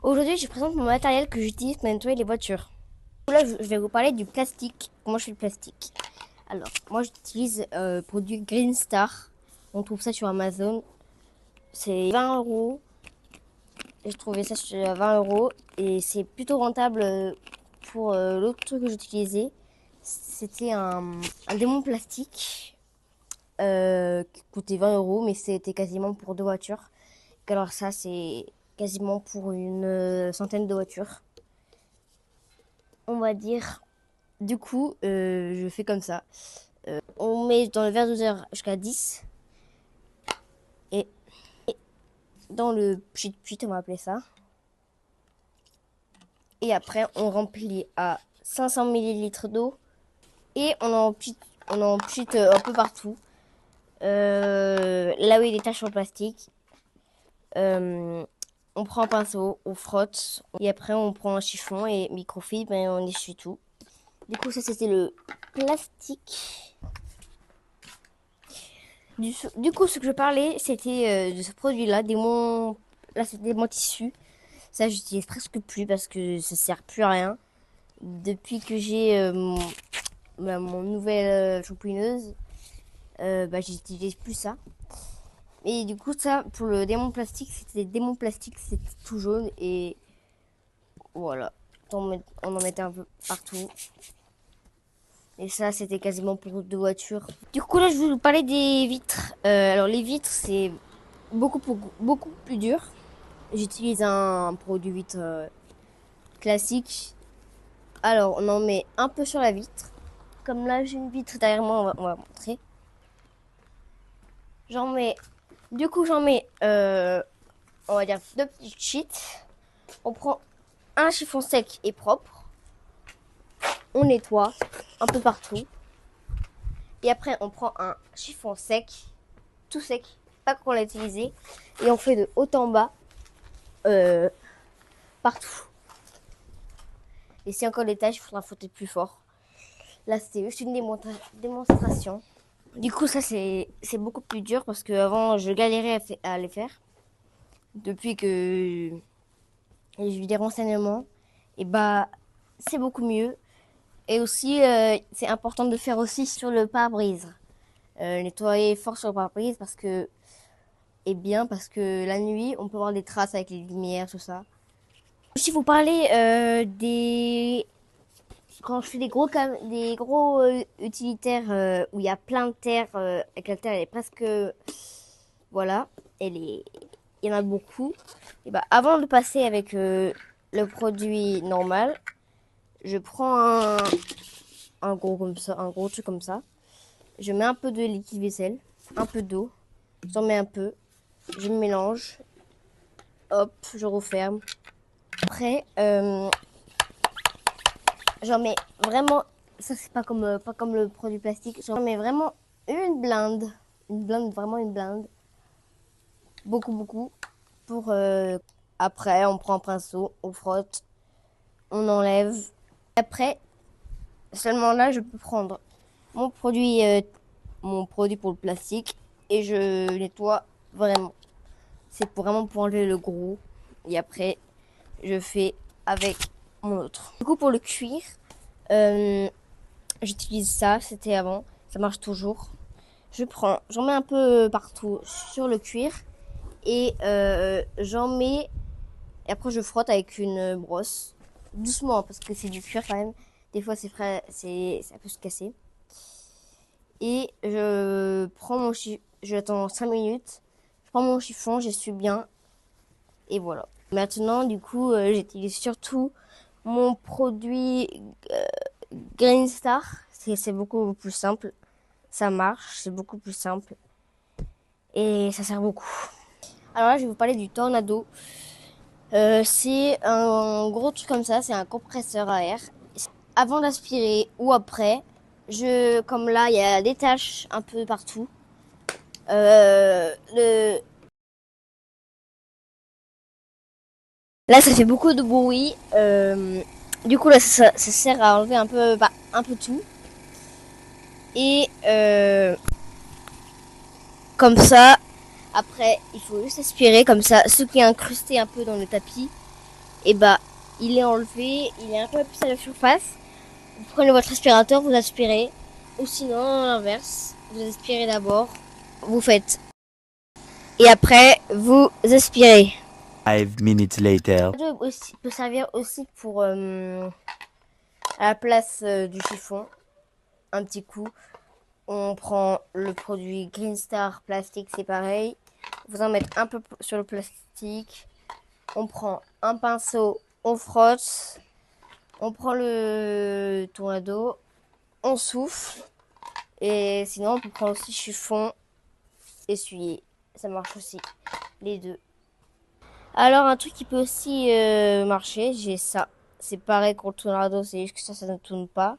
Aujourd'hui, je présente mon matériel que j'utilise pour nettoyer les voitures. Là, je vais vous parler du plastique. Comment je fais le plastique? Alors, moi, j'utilise produit Green Star. On trouve ça sur Amazon. C'est 20 euros. J'ai trouvé ça sur 20 euros et c'est plutôt rentable pour l'autre truc que j'utilisais. C'était un démon plastique qui coûtait 20 euros, mais c'était quasiment pour deux voitures. Alors ça, c'est quasiment pour une centaine de voitures. On va dire. Du coup, je fais comme ça. On met dans le verre doseur jusqu'à 10 et dans le pchit, on va appeler ça. Et après, on remplit à 500 millilitres d'eau et on en pchit un peu partout. Là où il y a des taches en plastique. On prend un pinceau, on frotte et après on prend un chiffon et microfibre et on essuie tout. Du coup, ça c'était le plastique. Du coup, ce que je parlais, c'était de ce produit-là, là, c'est des tissus. Ça, j'utilise presque plus parce que ça sert plus à rien. Depuis que j'ai mon nouvelle shampooineuse, j'utilise plus ça. Et du coup, ça, pour le démon plastique, c'était des démons plastiques, c'était tout jaune et voilà. On en mettait un peu partout. Et ça, c'était quasiment pour deux voitures. Du coup, là, je vais vous parler des vitres. Alors, les vitres, c'est beaucoup plus dur. J'utilise un produit vitre classique. Alors, on en met un peu sur la vitre. Comme là, j'ai une vitre derrière moi, on va montrer. J'en mets... Du coup, on va dire, deux petites sheets. On prend un chiffon sec et propre. On nettoie un peu partout. Et après, on prend un chiffon sec, tout sec, pas qu'on l'a utilisé. Et on fait de haut en bas, partout. Et si encore des taches, il faudra frotter plus fort. Là, c'était juste une démonstration. Du coup, ça, c'est beaucoup plus dur parce qu'avant, je galérais à les faire. Depuis que j'ai eu des renseignements, et bah, c'est beaucoup mieux. Et aussi, c'est important de faire aussi sur le pare-brise. Nettoyer fort sur le pare-brise parce que la nuit, on peut avoir des traces avec les lumières, tout ça. Si vous parlez des quand je fais des gros utilitaires où il y a plein de terre, et que la terre elle est presque, voilà, il y en a beaucoup. Et bah, avant de passer avec le produit normal, je prends un gros truc comme ça. Je mets un peu de liquide vaisselle, un peu d'eau, j'en mets un peu, je mélange, hop, je referme. Après, j'en mets vraiment, ça c'est pas comme le produit plastique, j'en mets vraiment vraiment une blinde, beaucoup, pour, après on prend un pinceau, on frotte, on enlève. Après, seulement là je peux prendre mon mon produit pour le plastique et je nettoie vraiment. C'est vraiment pour enlever le gros et après je fais avec mon autre. Du coup pour le cuir, euh, j'utilise ça, c'était avant, ça marche toujours. J'en mets un peu partout sur le cuir et j'en mets. Et après, je frotte avec une brosse, doucement parce que c'est du cuir quand même. Des fois, ça peut se casser. Et j'attends 5 minutes. Je prends mon chiffon, j'essuie bien et voilà. Maintenant, du coup, j'utilise surtout mon produit euh, Green Star. C'est beaucoup plus simple. Ça marche, c'est beaucoup plus simple et ça sert beaucoup. Alors là, je vais vous parler du Tornado. C'est un gros truc comme ça, c'est un compresseur à air. Avant d'aspirer ou après, comme là, il y a des taches un peu partout. Euh, le... Là, ça fait beaucoup de bruit. Du coup, là, ça sert à enlever un peu tout. Et comme ça, après, il faut juste aspirer comme ça. Ce qui est incrusté un peu dans le tapis, et bah il est enlevé, il est un peu plus à la surface. Vous prenez votre aspirateur, vous aspirez, ou sinon l'inverse, vous aspirez d'abord, vous faites, et après vous aspirez. 5 minutes later. Peut servir aussi pour à la place du chiffon, un petit coup. On prend le produit Green Star plastique, c'est pareil. Vous en mettez un peu sur le plastique. On prend un pinceau, on frotte. On prend le tourneau, on souffle. Et sinon, on peut prendre aussi chiffon, essuyer. Ça marche aussi, les deux. Alors, un truc qui peut aussi marcher, j'ai ça. C'est pareil pour le tourneau, c'est juste que ça ne tourne pas.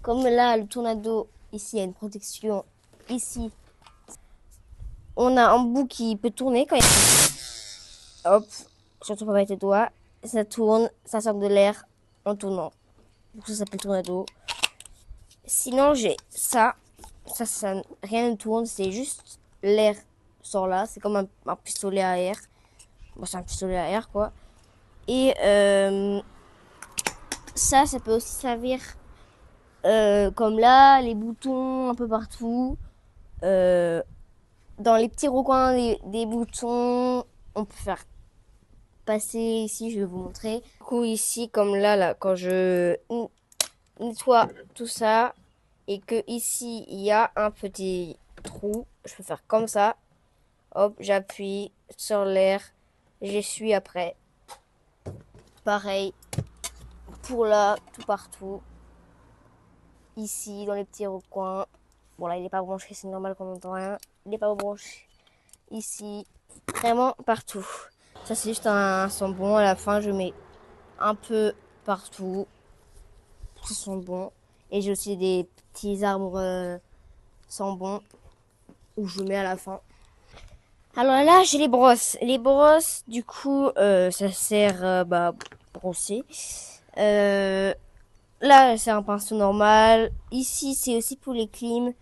Comme là, le tourneau, ici, il y a une protection. Ici, on a un bout qui peut tourner quand il y a... Hop, surtout pas mettre les doigts. Ça tourne, ça sort de l'air en tournant. Donc ça s'appelle tourneau. Sinon, j'ai ça. Ça, rien ne tourne, c'est juste l'air sort là. C'est comme un pistolet à air. Bon, c'est un pistolet à air, quoi. Et ça peut aussi servir comme là, les boutons un peu partout. Euh, dans les petits recoins des boutons, on peut faire passer ici, je vais vous montrer. Du coup, ici, comme là, quand je nettoie tout ça et que ici, il y a un petit trou, je peux faire comme ça. Hop, j'appuie sur l'air, j'essuie après. Pareil pour là, tout partout. Ici, dans les petits recoins. Bon, là, il n'est pas branché, c'est normal qu'on n'entend rien. Il n'est pas branché. Ici, vraiment partout. Ça, c'est juste un sambon. À la fin, je mets un peu partout. Ça sent bon. Et j'ai aussi des petits arbres sambon où je mets à la fin. Alors là, j'ai les brosses. Les brosses, du coup, ça sert brosser. Euh, Là, c'est un pinceau normal. Ici, c'est aussi pour les clims.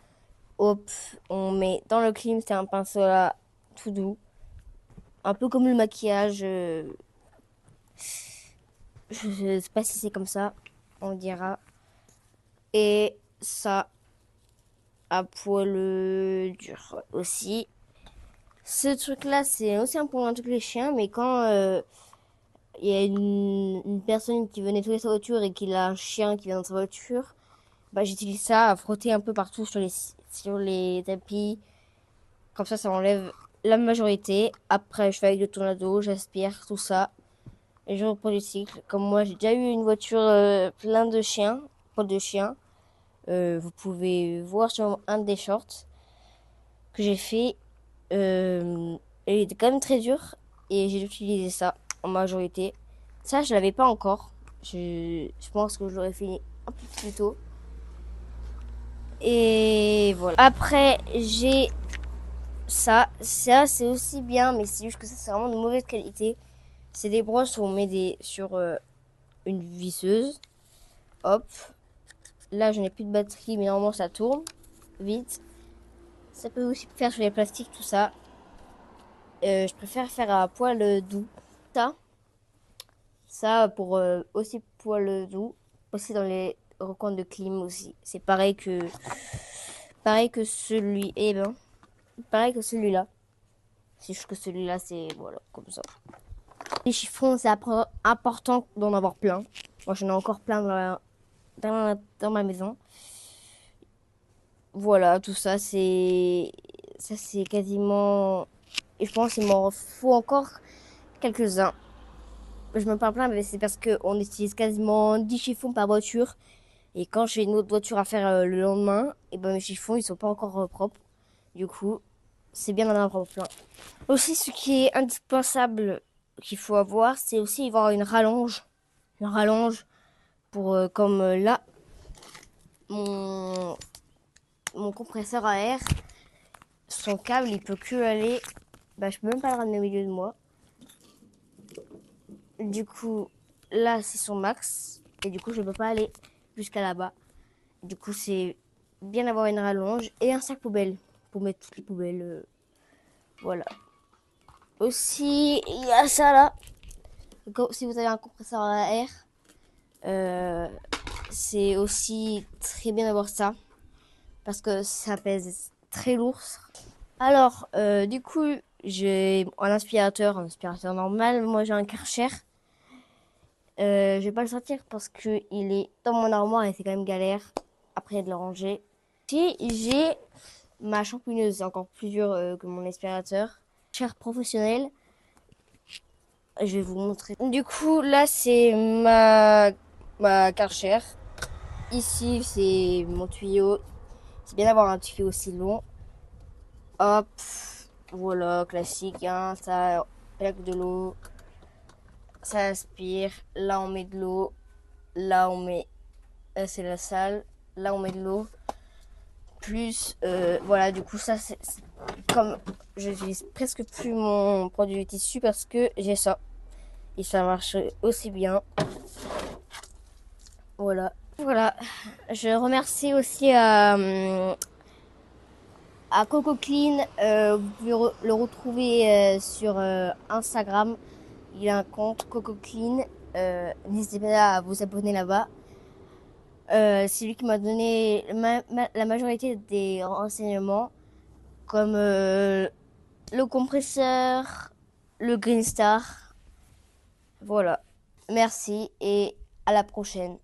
Hop, on met dans le clim, c'est un pinceau là, tout doux. Un peu comme le maquillage. Je sais pas si c'est comme ça, on dira. Et ça, à poil dur aussi. Ce truc-là, c'est aussi un pour un truc les chiens, mais quand il y a une personne qui veut nettoyer sa voiture et qu'il a un chien qui vient dans sa voiture, bah, j'utilise ça à frotter un peu partout sur les tapis. Comme ça enlève la majorité. Après, je fais avec le tourneau, j'aspire tout ça. Et je reprends du cycle. Comme moi, j'ai déjà eu une voiture plein de chiens, pas de chiens. Vous pouvez voir sur un des shorts que j'ai fait. Il était quand même très dur et j'ai utilisé ça en majorité. Ça, je l'avais pas encore. Je pense que je l'aurais fait un peu plus tôt. Et voilà. Après, j'ai ça. Ça, c'est aussi bien, mais c'est juste que ça, c'est vraiment de mauvaise qualité. C'est des brosses où on met sur une visseuse. Hop. Là, je n'ai plus de batterie, mais normalement, ça tourne vite. Ça peut aussi faire sur les plastiques, tout ça. Je préfère faire à poil doux. Ça pour aussi poil doux. Aussi dans les recoins de clim aussi. C'est pareil que celui. Eh ben, pareil que celui-là. C'est juste que celui-là, c'est voilà, comme ça. Les chiffons, c'est important d'en avoir plein. Moi, j'en ai encore plein dans ma maison. Voilà, tout ça, c'est quasiment. Et je pense qu'il m'en faut encore quelques-uns. Je me parle plein, mais c'est parce qu'on utilise quasiment 10 chiffons par voiture. Et quand j'ai une autre voiture à faire le lendemain, et ben mes chiffons, ils sont pas encore propres. Du coup, c'est bien d'en avoir plein. Aussi, ce qui est indispensable qu'il faut avoir, c'est aussi avoir une rallonge. Une rallonge pour, comme là, mon, mon compresseur à air, son câble, il peut que aller. Bah, je peux même pas le ramener au milieu de moi. Du coup, là, c'est son max. Et du coup, je peux pas aller jusqu'à là-bas. Du coup, c'est bien d'avoir une rallonge et un sac poubelle pour mettre toutes les poubelles. Voilà. Aussi, il y a ça là. Si vous avez un compresseur à air, c'est aussi très bien d'avoir ça parce que ça pèse très lourd. Alors, du coup, j'ai un aspirateur normal. Moi, j'ai un Karcher. Je vais pas le sortir parce que il est dans mon armoire et c'est quand même galère après de le ranger. Si j'ai ma shampooineuse, encore plus dure que mon aspirateur. Cher professionnel, je vais vous montrer. Du coup, là, c'est ma Karcher. Ici, c'est mon tuyau. C'est bien d'avoir un tuyau aussi long. Hop, voilà, classique, hein, ça plaque de l'eau, ça aspire. Là, on met de l'eau. Là, on met, c'est la salle. Là, on met de l'eau. Plus, voilà, du coup, ça, c'est comme je n'utilise presque plus mon produit de tissu parce que j'ai ça. Et ça marche aussi bien. Voilà. Voilà. Je remercie aussi à Coco Clean. Vous pouvez le retrouver sur Instagram. Il a un compte Coco Clean. N'hésitez pas à vous abonner là-bas. C'est lui qui m'a donné la majorité des renseignements, comme le compresseur, le Green Star. Voilà. Merci et à la prochaine.